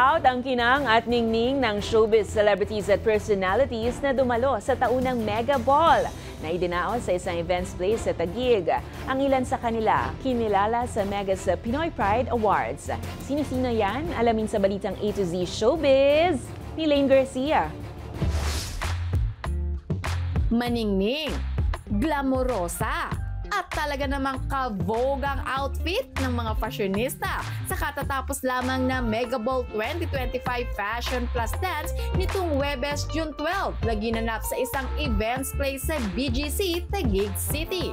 out ang kinang at ningning ng showbiz celebrities at personalities na dumalo sa taunang Mega Ball na idinaos sa isang events place sa Taguig. Ang ilan sa kanila kinilala sa Mega's Pinoy Pride Awards. Sino-sino yan? Alamin sa balitang A to Z Showbiz ni Lane Garcia. Maningning, glamorosa, at talaga namang kavogang outfit ng mga fashionista sa katatapos lamang na Mega Ball 2025 Fashion Plus Dance nitong Huwebes, June 12 na ginanap sa isang events place sa BGC, Taguig City.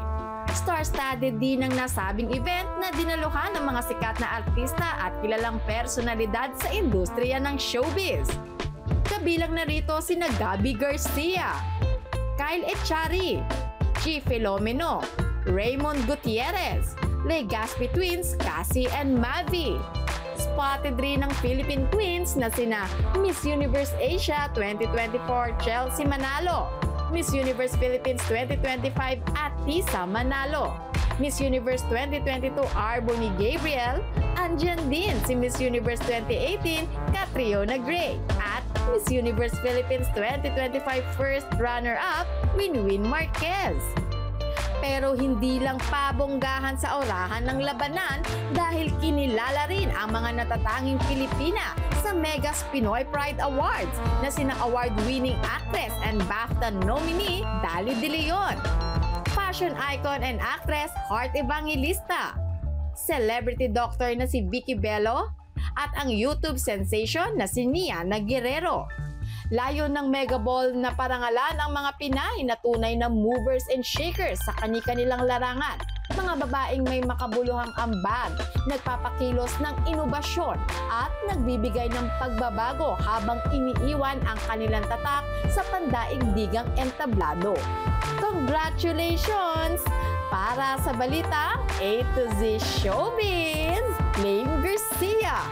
Star-studded din ang nasabing event na dinaluhan ng mga sikat na artista at kilalang personalidad sa industriya ng showbiz. Kabilang na rito sina Gabby Garcia, Kyle Echari, G. Filomeno, Raymond Gutierrez, Legaspi Twins, Cassie and Mavi. Spotted rin ng Philippine Queens na sina Miss Universe Asia 2024 Chelsea Manalo, Miss Universe Philippines 2025 Atisa Manalo, Miss Universe 2022 Arboni Gabriel, andyan din si Miss Universe 2018 Catriona Gray, at Miss Universe Philippines 2025 First Runner-Up Winwin Marquez. Pero hindi lang pabonggahan sa orahan ng labanan dahil kinilala rin ang mga natatanging Pilipina sa Mega's Pinoy Pride Awards na sina award-winning actress and BAFTA nominee Dali De Leon, fashion icon and actress Heart Evangelista, celebrity doctor na si Vicky Bello, at ang YouTube sensation na si Niana Guerrero. Layo ng Mega Ball na parangalan ang mga Pinay na tunay na movers and shakers sa kani-kanilang larangan. Mga babaeng may makabuluhang ambag, nagpapakilos ng inobasyon at nagbibigay ng pagbabago habang iniiwan ang kanilang tatak sa pandaigdigang entablado. Congratulations! Para sa balita A to Z Showbiz, Lane Garcia.